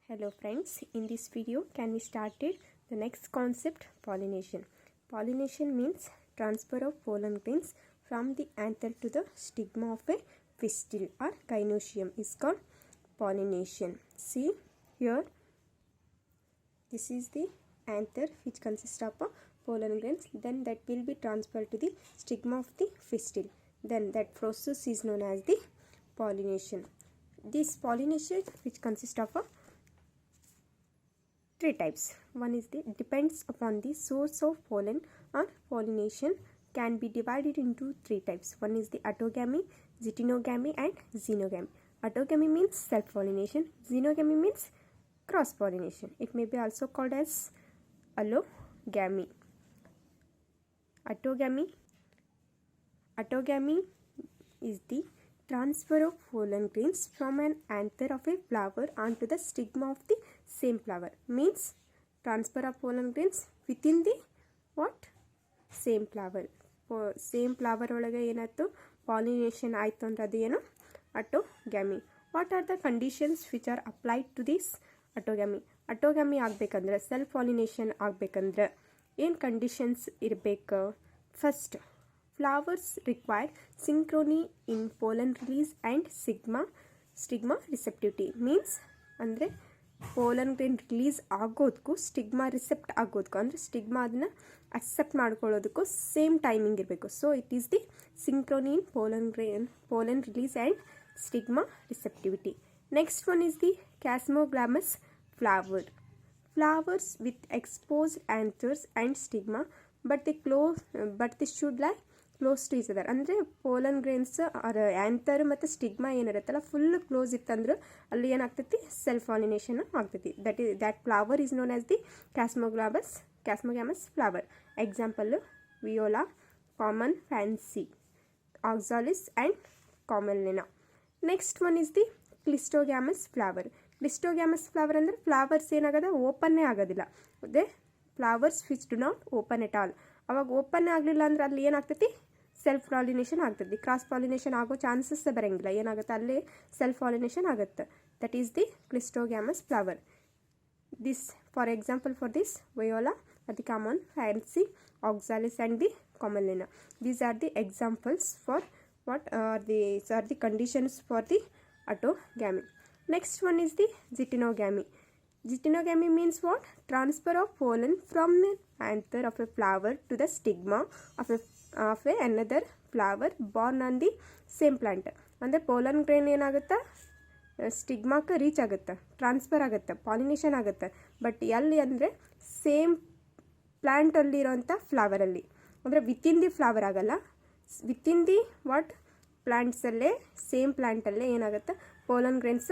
Hello friends, in this video can we started the next concept, pollination. Pollination means transfer of pollen grains from the anther to the stigma of a pistil or gynoecium is called pollination. See here, this is the anther which consists of pollen grains, then that will be transferred to the stigma of the pistil. Then that process is known as the pollination. This pollination which consists of three types. One is the depends upon the source of pollen or pollination can be divided into three types. One is the autogamy, zytinogamy and xenogamy. Autogamy means self-pollination. Xenogamy means cross-pollination. It may be also called as allogamy. Autogamy is the transfer of pollen grains from an anther of a flower onto the stigma of the same flower. Means transfer of pollen grains within the what? Same flower. Same flower ಒಳಗೆ ಏನಾಯ್ತು pollination ಆಯಿತು ಅಂದ್ರೆ ಅದು ಏನು autogamy. What are the conditions which are applied to this autogamy? Autogamy ಆಗಬೇಕಂದ್ರೆ self pollination ಆಗಬೇಕಂದ್ರೆ ಏನು conditions ಇರಬೇಕು? First, flowers require synchrony in pollen release and stigma receptivity. Means ಅಂದರೆ ಪೋಲನ್ ಗ್ರೇನ್ ರಿಲೀಸ್ ಆಗೋದಕ್ಕೂ ಸ್ಟಿಗ್ಮಾ ರಿಸೆಪ್ಟ್ ಆಗೋದಕ್ಕೂ ಅಂದರೆ ಸ್ಟಿಗ್ಮಾ ಅದನ್ನು ಅಕ್ಸೆಪ್ಟ್ ಮಾಡ್ಕೊಳ್ಳೋದಕ್ಕೂ ಸೇಮ್ ಟೈಮಿಂಗ್ ಇರಬೇಕು. So it is the synchrony in pollen release and stigma receptivity. Next one is the chasmogamous flowers with exposed anthers and stigma but they should lie close to each other. ಅಂದರೆ pollen grains anther ಮತ್ತು stigma ಏನಿರುತ್ತಲ್ಲ full close ಇತ್ತಂದ್ರೆ ಅಲ್ಲಿ ಏನಾಗ್ತೈತಿ self pollination ಆಗ್ತೈತಿ. That flower is known as the chasmogamous flower. Example Viola, common pansy, Oxalis and Commelina. Next one is the cleistogamous flower. Cleistogamous flower ಅಂದರೆ flowers ಏನಾಗದ ಓಪನ್ನೇ ಆಗೋದಿಲ್ಲ. ಅದೇ flowers which do not open at all. ಅವಾಗ open ಆಗಲಿಲ್ಲ ಅಂದ್ರೆ ಅಲ್ಲಿ ಏನಾಗ್ತೈತಿ ಸೆಲ್ಫ್ ಪಾಲಿನೇಷನ್ ಆಗ್ತೈತಿ. ಕ್ರಾಸ್ ಪಾಲಿನೇಷನ್ ಆಗೋ ಚಾನ್ಸಸ್ ಬರೋಂಗಿಲ್ಲ. ಏನಾಗುತ್ತೆ ಅಲ್ಲಿ ಸೆಲ್ಫ್ ಪಾಲಿನೇಷನ್ ಆಗುತ್ತೆ. That is the cleistogamous flower. This for example for this Viola, the common pansy, Oxalis and the Commelina. These are the examples for what these are the conditions for the autogamy. Next one is the zytinogamy. Zytinogamy means what? Transfer of pollen from the anther of a flower to the stigma of another flower born on the same plant. ಅಂದರೆ pollen grain ಏನಾಗುತ್ತೆ ಸ್ಟಿಗ್ಮಾಕ್ಕೆ reach ಆಗುತ್ತೆ, transfer ಆಗುತ್ತೆ, pollination ಆಗುತ್ತೆ. But ಎಲ್ಲಿ ಅಂದರೆ same ಪ್ಲ್ಯಾಂಟಲ್ಲಿರೋಂಥ ಫ್ಲವರಲ್ಲಿ. ಅಂದರೆ ವಿತಿನ್ ದಿ ಫ್ಲವರ್ ಆಗಲ್ಲ, ವಿತಿನ್ ದಿ ವಾಟ್ ಪ್ಲ್ಯಾಂಟ್ಸಲ್ಲೇ ಸೇಮ್ ಪ್ಲ್ಯಾಂಟಲ್ಲೇ ಏನಾಗುತ್ತೆ ಪೋಲನ್ ಗ್ರೇನ್ಸ್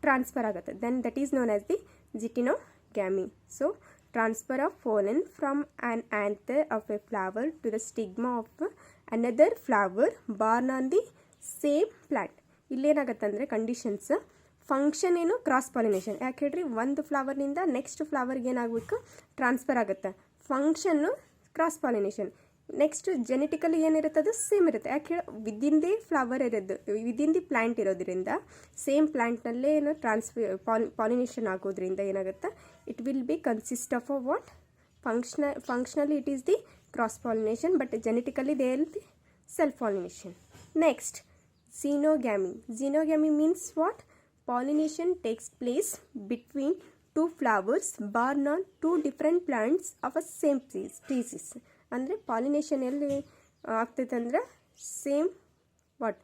ಟ್ರಾನ್ಸ್ಫರ್ ಆಗುತ್ತೆ. Then that is known as the zytinogamy. So transfer of pollen from an anther of a flower to the stigma of another flower borne on the same plant. ಇಲ್ಲೇನಾಗುತ್ತೆ ಅಂದರೆ conditions function ಏನು cross pollination. ಯಾಕೆ ಹೇಳ್ರಿ, ಒಂದು ಫ್ಲವರ್ನಿಂದ next ಫ್ಲವರ್ಗೆ ಏನಾಗಬೇಕು transfer ಆಗುತ್ತೆ. Function cross pollination. Next genetically ಏನಿರುತ್ತೆ ಅದು ಸೇಮ್ ಇರುತ್ತೆ. ಯಾಕೆ ಹೇಳಿ ವಿದಿನ್ ದಿ ಫ್ಲವರ್ ಇರೋದು ವಿದಿನ್ ದಿ ಪ್ಲ್ಯಾಂಟ್ ಇರೋದ್ರಿಂದ ಸೇಮ್ ಪ್ಲ್ಯಾಂಟ್ನಲ್ಲೇ ಏನು ಪಾಲಿನೇಷನ್ ಆಗೋದ್ರಿಂದ ಏನಾಗುತ್ತೆ it will be consist of a what functionally it is the cross pollination but genetically they are the self pollination. Next xenogamy means what? Pollination takes place between two flowers born on two different plants of a same species. ಅಂದರೆ pollination ಎಲ್ಲಿ ಆಗ್ತೈತೆ ಅಂದರೆ same what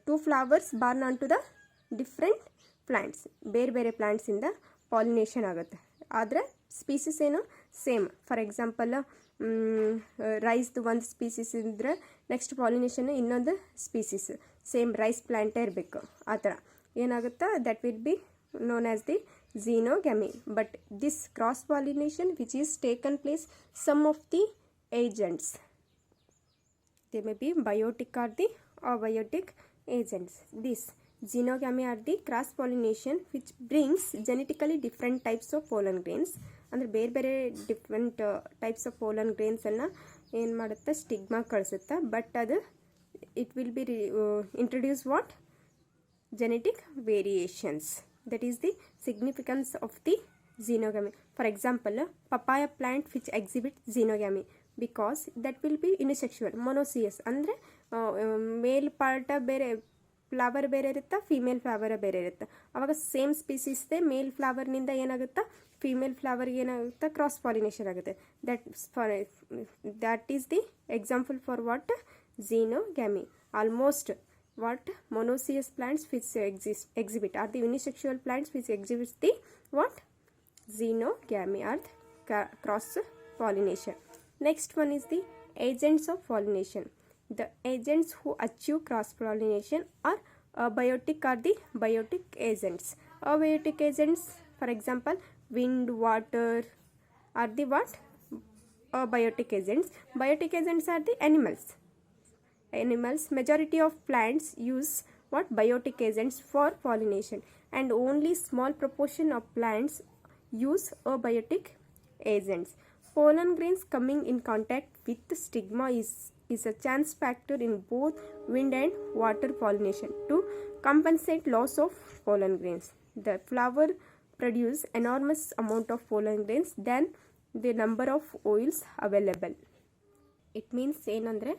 two flowers born on to the different plants. ಬೇರೆ ಬೇರೆ ಪ್ಲ್ಯಾಂಟ್ಸಿಂದ pollination ಆಗುತ್ತೆ. ಆದರೆ species ಏನು same. For example ರೈಸ್ದು ಒಂದು ಸ್ಪೀಸೀಸ್ ಇದ್ದರೆ ನೆಕ್ಸ್ಟ್ ಪಾಲಿನೇಷನ್ ಇನ್ನೊಂದು ಸ್ಪೀಸೀಸ್ ಸೇಮ್ ರೈಸ್ ಪ್ಲ್ಯಾಂಟೇ ಇರಬೇಕು. ಆ ಥರ ಏನಾಗುತ್ತೆ that will B known as the xenogamy. But this cross pollination which is taken place, some of the agents, they may be biotic or the abiotic agents. This xenogamy are the cross pollination which brings genetically different types of pollen grains. ಅಂದರೆ ಬೇರೆ ಬೇರೆ different types of pollen ಗ್ರೇನ್ಸನ್ನು ಏನು ಮಾಡುತ್ತೆ stigma ಕಳಿಸುತ್ತೆ. But ಅದು it will be introduce what genetic variations. That is the significance of the xenogamy. For example, papaya plant which exhibit xenogamy because that will be unisexual, monoecious ಅಂದರೆ ಮೇಲ್ party ಬೇರೆ flower ಬೇರೆ ಇರುತ್ತಾ, female flower ಬೇರೆ ಇರುತ್ತೆ. ಆವಾಗ same ಸ್ಪೀಸೀಸ್ದೇ ಮೇಲ್ ಫ್ಲವರ್ನಿಂದ ಏನಾಗುತ್ತಾ female ಫ್ಲವರ್ಗೆ ಏನಾಗುತ್ತಾ cross pollination ಆಗುತ್ತೆ. That is the example for what xenogamy. Almost what monoecious plants which exhibit are the unisexual plants which exhibits the what xenogamy or cross pollination. Next one is the agents of pollination. The agents who achieve cross pollination are abiotic or the biotic agents. Abiotic agents, for example, wind, water are the what abiotic agents. Biotic agents are the animals. Majority of plants use what biotic agents for pollination, and only small proportion of plants use abiotic agents. Pollen grains coming in contact with the stigma is a chance factor in both wind and water pollination to compensate loss of pollen grains. The flower produce enormous amount of pollen grains than the number of oils available. It means ಏನಂದರೆ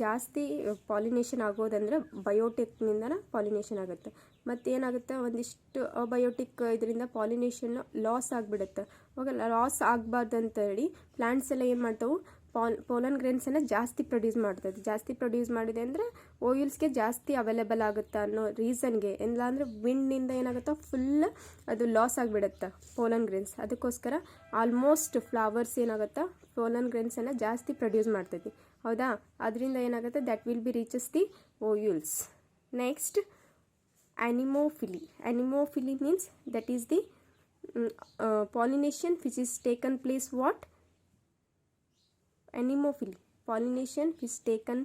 ಜಾಸ್ತಿ pollination ಆಗೋದಂದರೆ ಬಯೋಟಿಕ್ನಿಂದ pollination ಆಗುತ್ತೆ. ಮತ್ತು ಏನಾಗುತ್ತೆ ಒಂದಿಷ್ಟು abiotic ಇದರಿಂದ pollination loss ಆಗಿಬಿಡುತ್ತೆ. ಅವಾಗ loss ಆಗಬಾರ್ದು ಅಂತೇಳಿ ಪ್ಲ್ಯಾಂಟ್ಸ್ ಎಲ್ಲ ಏನು ಮಾಡ್ತಾವೆ, ಪೋಲನ್ ಗ್ರೇನ್ಸನ್ನು ಜಾಸ್ತಿ ಪ್ರೊಡ್ಯೂಸ್ ಮಾಡ್ತದೆ. ಜಾಸ್ತಿ ಪ್ರೊಡ್ಯೂಸ್ ಮಾಡಿದೆ ಅಂದರೆ ಓಯಿಲ್ಸ್ಗೆ ಜಾಸ್ತಿ ಅವೈಲೇಬಲ್ ಆಗುತ್ತೆ ಅನ್ನೋ ರೀಸನ್ಗೆ. ಇಲ್ಲ ಅಂದರೆ ವಿಂಡ್ನಿಂದ ಏನಾಗುತ್ತೋ ಫುಲ್ ಅದು ಲಾಸ್ ಆಗಿಬಿಡುತ್ತೆ ಪೋಲನ್ ಗ್ರೇನ್ಸ್. ಅದಕ್ಕೋಸ್ಕರ ಆಲ್ಮೋಸ್ಟ್ ಫ್ಲವರ್ಸ್ ಏನಾಗುತ್ತಾ ಪೋಲನ್ ಗ್ರೇನ್ಸನ್ನು ಜಾಸ್ತಿ ಪ್ರೊಡ್ಯೂಸ್ ಮಾಡ್ತೈತಿ. ಹೌದಾ? ಅದರಿಂದ ಏನಾಗುತ್ತೆ that will be reaches the ovules. Next anemophily. Anemophily means that is the pollination which is taken place what? Anemophily. Pollination which is taken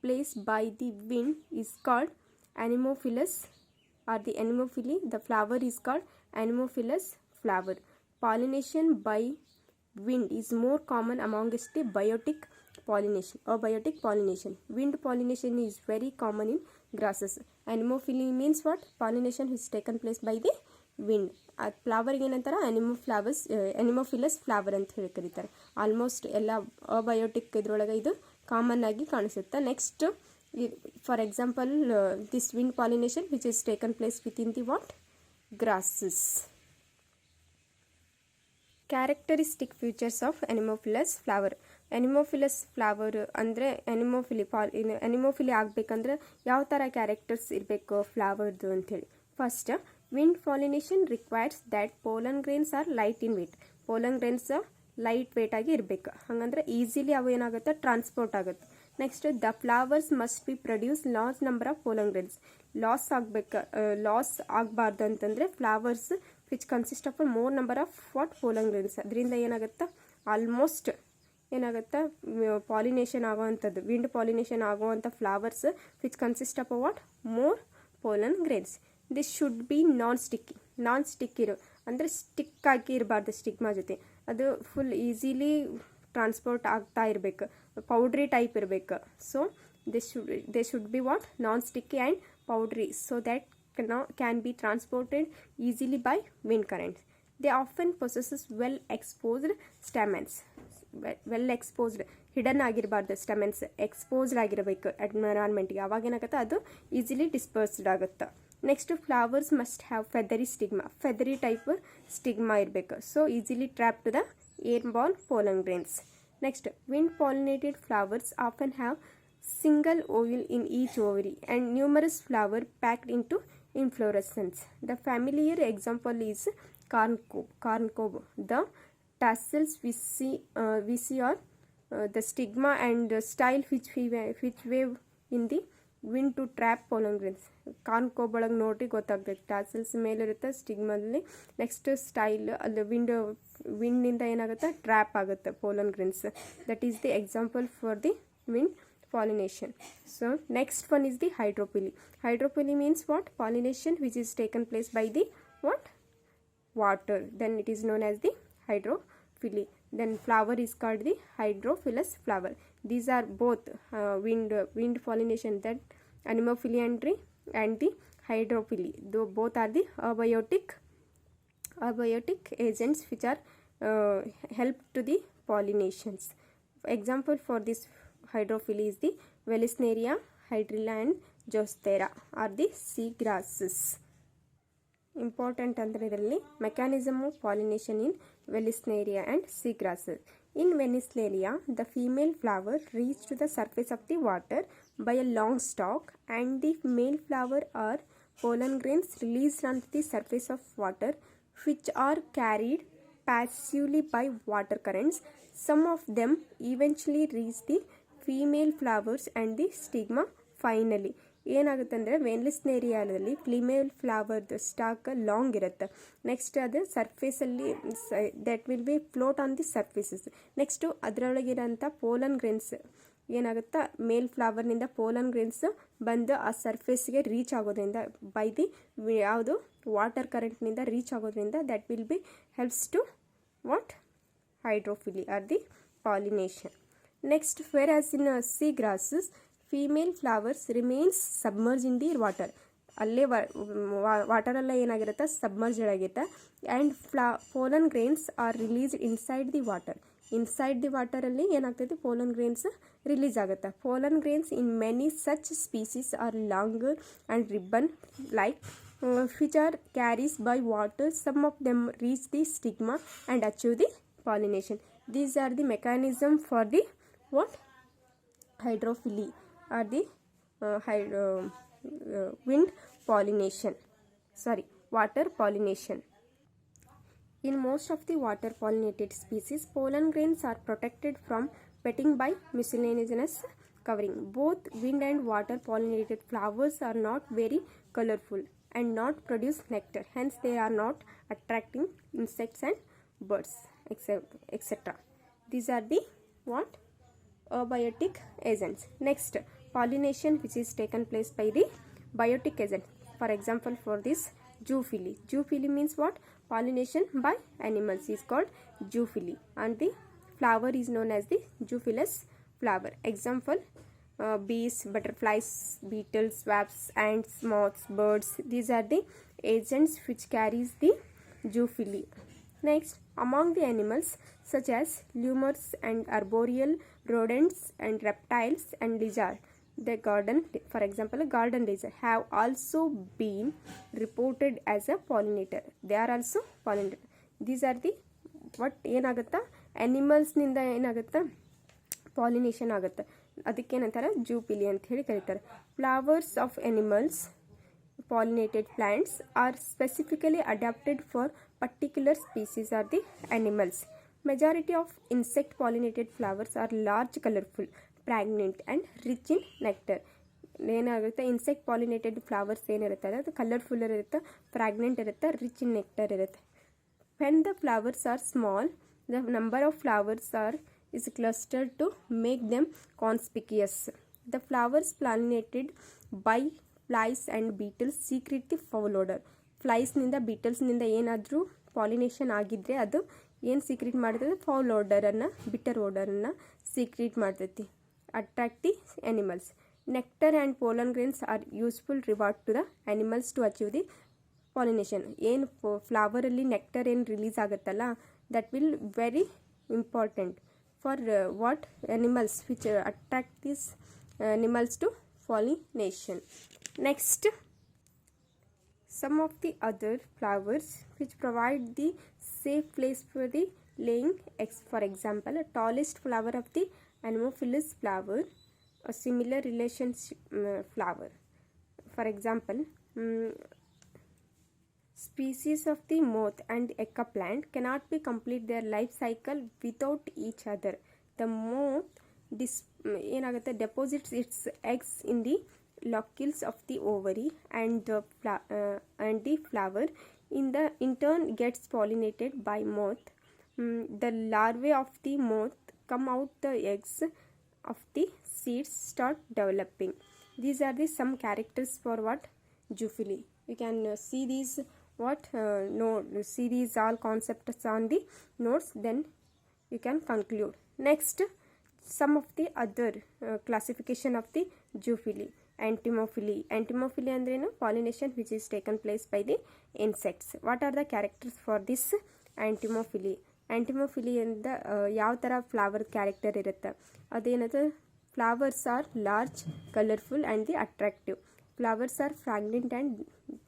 place by the wind is called anemophilous or the anemophily. The flower is called anemophilous flower. Pollination by wind is more common amongst the biotic pollination or biotic pollination. Wind pollination is very common in grasses. Anemophily means what? Pollination is taken place by the wind. ಆ ಫ್ಲವರ್ಗೆ ಏನಂತಾರೆ ಅನಿಮೋಫಿಲಸ್ flower ಅಂತ ಹೇಳಿ ಕರೀತಾರೆ. Almost ಎಲ್ಲ abiotic ಇದ್ರೊಳಗೆ ಇದು common ಆಗಿ ಕಾಣಿಸುತ್ತೆ. Next for example this wind pollination which is taken place within the what grasses. Characteristic features of anemophilous flower. Anemophilous flower ಅಂದರೆ ಅನಿಮೋಫಿಲಿ ಆಗಬೇಕಂದ್ರೆ ಯಾವ ಥರ ಕ್ಯಾರೆಕ್ಟರ್ಸ್ ಇರಬೇಕು ಫ್ಲವರ್ದು ಅಂಥೇಳಿ. First, wind pollination requires that pollen grains are light in weight. Pollen grains light weight ಆಗಿ ಇರಬೇಕು. ಹಾಗಂದ್ರೆ ಈಸಿಲಿ ಅವು ಏನಾಗುತ್ತೆ ಟ್ರಾನ್ಸ್ಪೋರ್ಟ್ ಆಗುತ್ತೆ. Next, the flowers must be produce large number of pollen grains. Loss ಆಗಬಾರ್ದು ಅಂತಂದರೆ flowers which consist of more number of what pollen grains. ಅದರಿಂದ ಏನಾಗುತ್ತೆ ಆಲ್ಮೋಸ್ಟ್ ಏನಾಗುತ್ತೆ ಪಾಲಿನೇಷನ್ ಆಗೋವಂಥದ್ದು ವಿಂಡ್ ಪಾಲಿನೇಷನ್ ಆಗುವಂಥ flowers which consist of what more pollen grains. This should B non stick ಇರೋ ಅಂದರೆ stick ಆಗಿ ಇರಬಾರ್ದು ಸ್ಟಿಗ್ಮಾ ಜೊತೆ. ಅದು ಫುಲ್ ಈಸಿಲಿ ಟ್ರಾನ್ಸ್ಪೋರ್ಟ್ ಆಗ್ತಾ ಇರಬೇಕು, ಪೌಡ್ರಿ ಟೈಪ್ ಇರಬೇಕು. So they should be what non sticky and powdery so that can be transported easily by wind currents. They often possesses well exposed stamens. Well exposed, hidden ಆಗಿರಬಾರ್ದು stamens, exposed ಆಗಿರಬೇಕು ಎನ್ವಿರಾನ್ಮೆಂಟ್ಗೆ. ಅವಾಗ ಏನಾಗುತ್ತೆ ಅದು easily dispersed ಆಗುತ್ತೆ. Next, flowers must have feathery stigma. Feathery type stigma ಇರಬೇಕು. So easily trap to the air borne pollen grains. Next, wind pollinated flowers often have single ovule in each ovary and numerous flowers packed into inflorescence. The familiar example is corncob. The tassels we see are the stigma and the style which wave in the wind to trap pollen grains. ಕಾರ್ನ್ಕೋಬ್ ಒಳಗೆ ನೋಡಿ ಗೊತ್ತಾಗ್ತೈತೆ tassels ಮೇಲಿರುತ್ತೆ ಸ್ಟಿಗ್ಮಲ್ಲಿ. Next style ಅಲ್ಲಿ ವಿಂಡ್ನಿಂದ ಏನಾಗುತ್ತೆ trap ಆಗುತ್ತೆ pollen grains. That is the example for the wind pollination. So next one is the hydropily. Hydropily means what? Pollination which is taken place by the what? Water. Then it is known as the hydropily. Then flower is called the hydrophilous flower. These are both wind pollination, that anemophily and the hydrophily. Though both are the abiotic agents which are help to the pollinations. Example for this hydrophily is the Vallisneria, hydrilla and Zostera are the sea grasses. Important ಅಂದರೆ ಇದರಲ್ಲಿ mechanism of pollination in Vallisneria and sea grasses. In Vallisneria, the female flower reaches to the surface of the water by a long stalk, and the male flower are pollen grains released onto the surface of water, which are carried passively by water currents. Some of them eventually reach the female flowers and the stigma finally. ಏನಾಗುತ್ತೆ ಅಂದರೆ ವೆನ್ಲಿಸ್ನೇರಿಯಾದಲ್ಲಿ female ಫ್ಲವರ್ದು stalk long ಇರುತ್ತೆ. Next ಅದು ಸರ್ಫೇಸಲ್ಲಿ that will be float on the surfaces. Next ಅದರೊಳಗಿರೋಂಥ pollen grains ಏನಾಗುತ್ತಾ male ಫ್ಲವರ್ನಿಂದ ಪೋಲನ್ ಗ್ರೇನ್ಸ್ ಬಂದು ಆ ಸರ್ಫೇಸ್ಗೆ ರೀಚ್ ಆಗೋದ್ರಿಂದ ಬೈ ದಿ ಯಾವುದು ವಾಟರ್ ಕರೆಂಟ್ನಿಂದ ರೀಚ್ ಆಗೋದ್ರಿಂದ that will be helps to what hydrophily or the pollination. Next, whereas in sea grasses, female flowers remains submerged in the water. ಅಲ್ಲೇ ವಾಟರೆಲ್ಲ ಏನಾಗಿರುತ್ತೆ ಸಬ್ಮರ್ಜ್ಡ್ ಆಗಿರುತ್ತೆ. And pollen grains are released inside the water. Inside the ವಾಟರಲ್ಲಿ ಏನಾಗ್ತೈತಿ pollen grains release ಆಗುತ್ತೆ. Pollen grains in many such species are longer and ribbon like which are carries by water. Some of them reach the stigma and achieve the pollination. These are the mechanism for the what hydrophily or the wind pollination, water pollination. In most of the water pollinated species, pollen grains are protected from wetting by mucilaginous covering. Both wind and water pollinated flowers are not very colorful and not produce nectar, hence they are not attracting insects and birds, etc. These are the what abiotic agents. Next, pollination which is taken place by the biotic agent. For example, for this zoophily. Zoophily means what? Pollination by animals is called zoophily, and the flower is known as the zoophilous flower. Example, bees, butterflies, beetles, wasps, ants, moths, birds. These are the agents which carries the zoophily. Next, among the animals such as lemurs and arboreal rodents and reptiles and lizards, the garden, for example, a garden lizard have also been reported as a pollinator. They are also pollinator. These are the what ಏನಾಗುತ್ತಾ ಅನಿಮಲ್ಸ್ನಿಂದ ಏನಾಗುತ್ತಾ pollination ಆಗುತ್ತೆ. ಅದಕ್ಕೇನಂತಾರೆ zoophily ಅಂತ ಹೇಳಿ ಕರೀತಾರೆ. Flowers of animals pollinated plants are specifically adapted for particular species or the animals. Majority of insect pollinated flowers are large, colorful, fragrant and rich in nectar. ಏನಾಗುತ್ತೆ insect pollinated flowers ಏನಿರುತ್ತೆ ಅದು colourful ಇರುತ್ತೆ, ಫ್ರಾಗ್ನೆಂಟ್ ಇರುತ್ತೆ, rich in nectar ಇರುತ್ತೆ. When the flowers are small, the number of flowers is clustered to make them conspicuous. The flowers pollinated by flies and beetles secrete the foul odor. ಫ್ಲೈಸ್ನಿಂದ ಬೀಟಲ್ಸ್ನಿಂದ ಏನಾದರೂ pollination ಆಗಿದ್ದರೆ ಅದು ಏನು secrete ಮಾಡ್ತದೆ foul ಓಡರನ್ನು bitter ಓಡರನ್ನು ಸೀಕ್ರೆಟ್ ಮಾಡ್ತೈತಿ. Attract the animals. Nectar and pollen grains are useful reward to the animals to achieve the pollination. ಏನು ಫ್ಲವರಲ್ಲಿ ನೆಕ್ಟರ್ ಏನು ರಿಲೀಸ್ ಆಗುತ್ತಲ್ಲ that will very important for what animals which attract this animals to pollination. Next, some of the other flowers which provide the safe place for the laying eggs. For example, a tallest flower of the Anemophilus flower, a similar relationship flower. For example, species of the moth and eka plant cannot be complete their life cycle without each other. The moth ಏನಾಗುತ್ತೆ deposits its eggs in the locules of the ovary and the flower in turn gets pollinated by moth. The larvae of the moth come out, the eggs of the seeds start developing. These are the some characters for what zoophily. You can see these see these all concepts on the notes, then you can conclude. Next, some of the other classification of the zoophily. Entomophily. Entomophily ಅಂದ್ರೇನು? Pollination which is taken place by the insects. What are the characters for this entomophily? Entomophily ಇಂದ ಯಾವ ಥರ flower character ಇರುತ್ತೆ? ಅದೇನದು? Flowers are large, colourful and the attractive. Flowers are fragrant and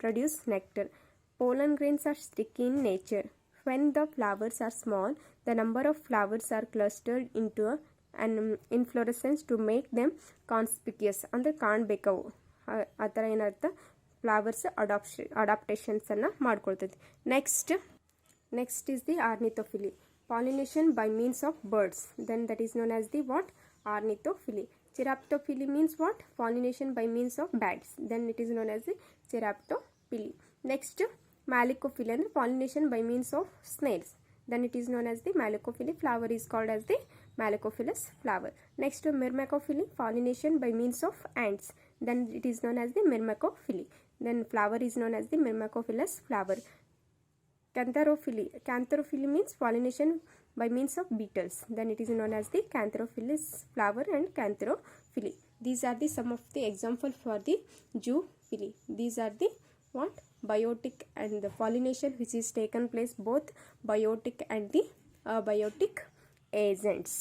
produce nectar. Pollen grains are sticky in nature. When the flowers are small, the number of flowers are clustered into an inflorescence to make them conspicuous. ಅಂದರೆ ಕಾಣಬೇಕವು. ಆ ಥರ ಏನರ್ಥ? Flowers ಅಡಾಪ್ಟೇಷನ್ಸನ್ನು ಮಾಡ್ಕೊಳ್ತೈತಿ. Next is the ornithophily. Pollination by means of birds. Then that is known as the what? Ornithophily. Chiroptophily means what? Pollination by means of bats. Then it is known as the chiroptophily. Next, malicophily and pollination by means of snails. Then it is known as the malicophily. Flower is called as the malicophilous flower. Next, myrmecophily, pollination by means of ants. Then it is known as the myrmecophily. Then flower is known as the myrmecophilous flower. Cantherophily means pollination by means of beetles. Then it is known as the cantherophilous flower and cantherophily. These are the some of the example for the zoophily. These are the what? Biotic and the pollination which is taken place both biotic and the abiotic agents.